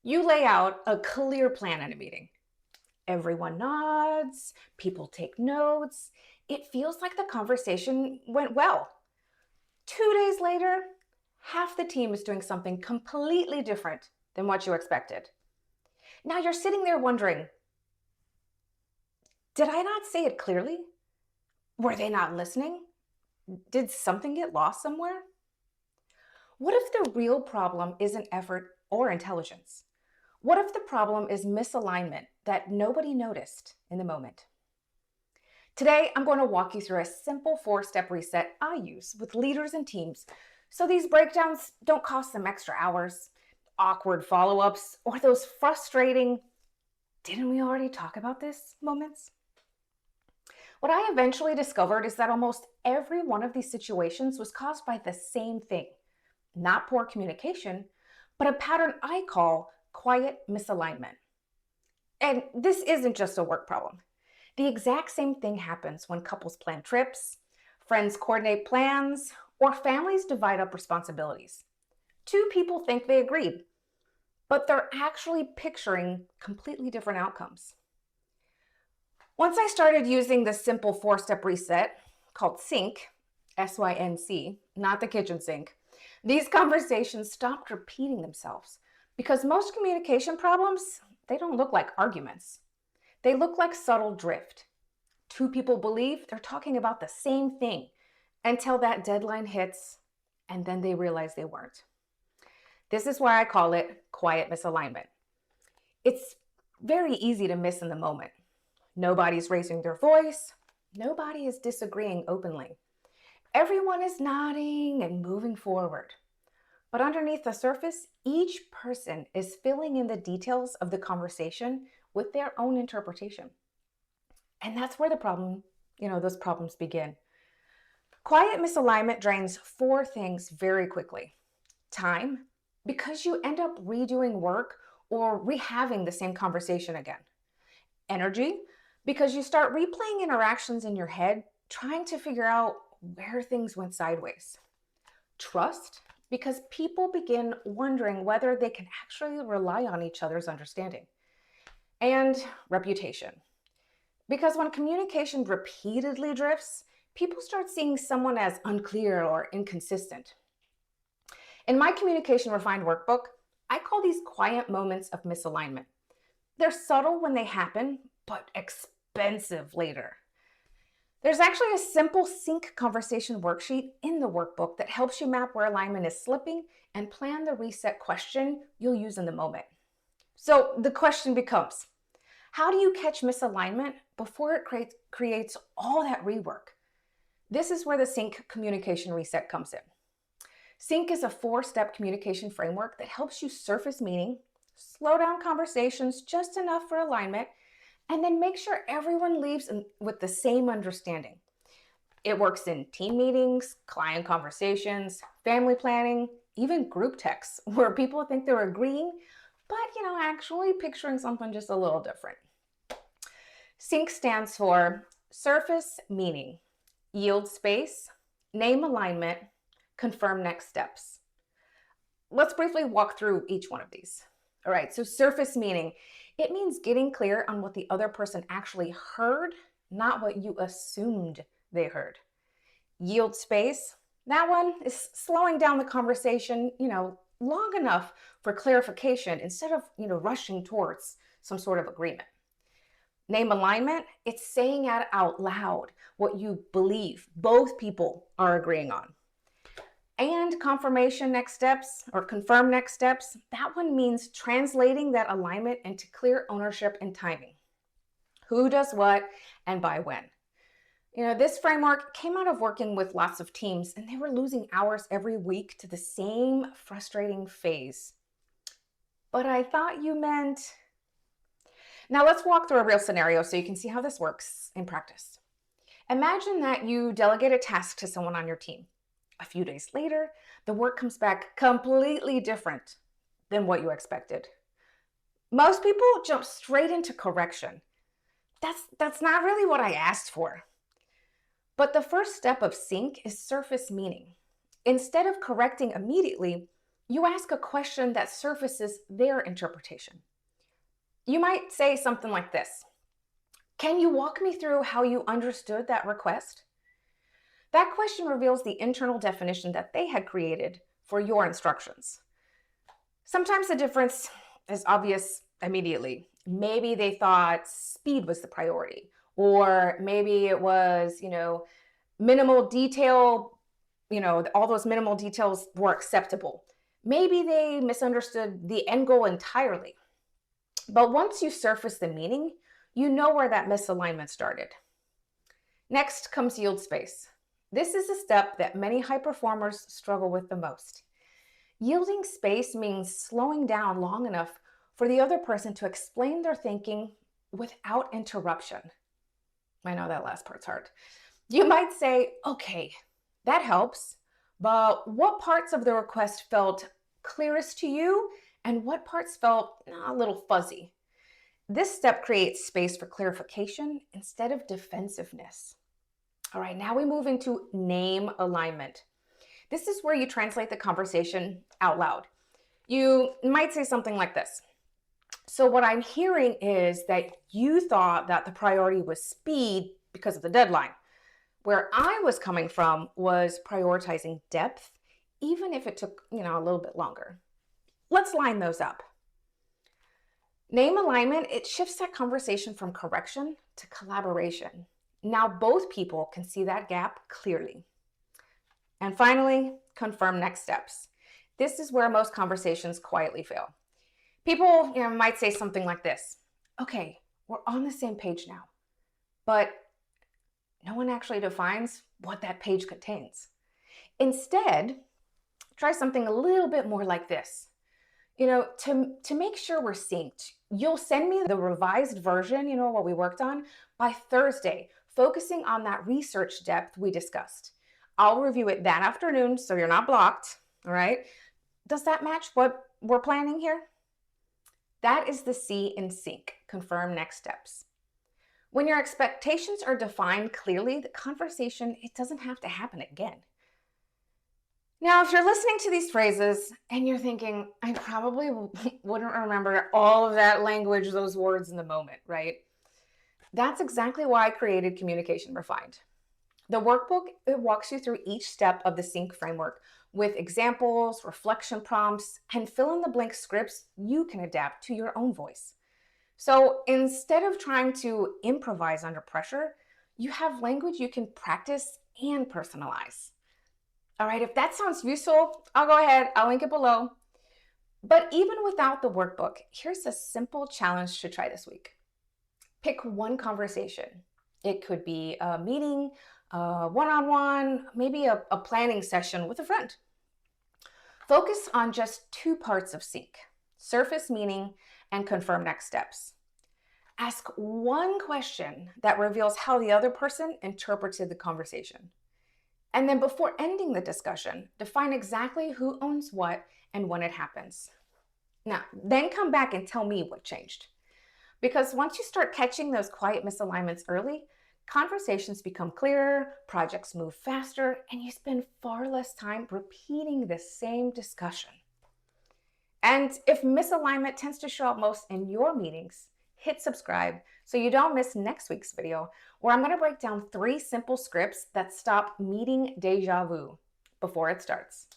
You lay out a clear plan in a meeting. Everyone nods, people take notes. It feels like the conversation went well. 2 days later, half the team is doing something completely different than what you expected. Now you're sitting there wondering, did I not say it clearly? Were they not listening? Did something get lost somewhere? What if the real problem isn't effort or intelligence? What if the problem is misalignment that nobody noticed in the moment? Today, I'm going to walk you through a simple 4-step reset I use with leaders and teams so these breakdowns don't cost them extra hours, awkward follow ups, or those frustrating, didn't we already talk about this moments? What I eventually discovered is that almost every one of these situations was caused by the same thing, not poor communication, but a pattern I call quiet misalignment. And this isn't just a work problem. The exact same thing happens when couples plan trips, friends coordinate plans, or families divide up responsibilities. Two people think they agreed, but they're actually picturing completely different outcomes. Once I started using the simple 4-step reset called SYNC, SYNC, not the kitchen sink, these conversations stopped repeating themselves because most communication problems, they don't look like arguments. They look like subtle drift. Two people believe they're talking about the same thing until that deadline hits and then they realize they weren't. This is why I call it quiet misalignment. It's very easy to miss in the moment. Nobody's raising their voice. Nobody is disagreeing openly. Everyone is nodding and moving forward. But underneath the surface, each person is filling in the details of the conversation with their own interpretation. And that's where those problems begin. Quiet misalignment drains 4 things very quickly. Time, because you end up redoing work or rehaving the same conversation again. Energy, because you start replaying interactions in your head, trying to figure out where things went sideways. Trust, because people begin wondering whether they can actually rely on each other's understanding. And reputation, because when communication repeatedly drifts, people start seeing someone as unclear or inconsistent. In my Communication Refined workbook, I call these quiet moments of misalignment. They're subtle when they happen, but expensive later. There's actually a simple sync conversation worksheet in the workbook that helps you map where alignment is slipping and plan the reset question you'll use in the moment. So the question becomes, how do you catch misalignment before it creates all that rework? This is where the sync communication reset comes in. Sync is a 4-step communication framework that helps you surface meaning, slow down conversations just enough for alignment, and then make sure everyone leaves with the same understanding. It works in team meetings, client conversations, family planning, even group texts where people think they're agreeing, but actually picturing something just a little different. SYNC stands for surface meaning, yield space, name alignment, confirm next steps. Let's briefly walk through each one of these. All right, so surface meaning, it means getting clear on what the other person actually heard, not what you assumed they heard. Yield space, that one is slowing down the conversation, long enough for clarification instead of, rushing towards some sort of agreement. Name alignment, it's saying out loud what you believe both people are agreeing on. And confirmation next steps or confirm next steps, that one means translating that alignment into clear ownership and timing. Who does what and by when. This framework came out of working with lots of teams and they were losing hours every week to the same frustrating phase. But I thought you meant... Now let's walk through a real scenario so you can see how this works in practice. Imagine that you delegate a task to someone on your team. A few days later, the work comes back completely different than what you expected. Most people jump straight into correction. That's not really what I asked for. But the first step of sync is surface meaning. Instead of correcting immediately, You ask a question that surfaces their interpretation. You might say something like this: Can you walk me through how you understood that request? That question reveals the internal definition that they had created for your instructions. Sometimes the difference is obvious immediately. Maybe they thought speed was the priority, or maybe it was, minimal detail, all those minimal details were acceptable. Maybe they misunderstood the end goal entirely. But once you surface the meaning, you know where that misalignment started. Next comes yield space. This is a step that many high performers struggle with the most. Yielding space means slowing down long enough for the other person to explain their thinking without interruption. I know that last part's hard. You might say, okay, that helps, but what parts of the request felt clearest to you and what parts felt a little fuzzy? This step creates space for clarification instead of defensiveness. All right, now we move into name alignment. This is where you translate the conversation out loud. You might say something like this: So, what I'm hearing is that you thought that the priority was speed because of the deadline. Where I was coming from was prioritizing depth, even if it took, a little bit longer. Let's line those up. Name alignment, it shifts that conversation from correction to collaboration. Now both people can see that gap clearly. And finally, confirm next steps. This is where most conversations quietly fail. People, might say something like this: Okay, we're on the same page now, but no one actually defines what that page contains. Instead, try something a little bit more like this. To make sure we're synced, you'll send me the revised version, what we worked on, by Thursday, focusing on that research depth we discussed. I'll review it that afternoon so you're not blocked, all right? Does that match what we're planning here? That is the C in sync, confirm next steps. When your expectations are defined clearly, the conversation, it doesn't have to happen again. Now, if you're listening to these phrases and you're thinking, I probably wouldn't remember all of that language, those words in the moment, right? That's exactly why I created Communication Refined. The workbook, it walks you through each step of the sync framework with examples, reflection prompts, and fill in the blank scripts you can adapt to your own voice. So instead of trying to improvise under pressure, you have language you can practice and personalize. All right, if that sounds useful, I'll go ahead, I'll link it below. But even without the workbook, here's a simple challenge to try this week. Pick one conversation. It could be a meeting, one-on-one, maybe a planning session with a friend. Focus on just two parts of sync: surface meaning and confirm next steps. Ask one question that reveals how the other person interpreted the conversation. And then before ending the discussion, define exactly who owns what and when it happens. Now, then come back and tell me what changed. Because once you start catching those quiet misalignments early, conversations become clearer, projects move faster, and you spend far less time repeating the same discussion. And if misalignment tends to show up most in your meetings, hit subscribe so you don't miss next week's video, where I'm going to break down 3 simple scripts that stop meeting deja vu before it starts.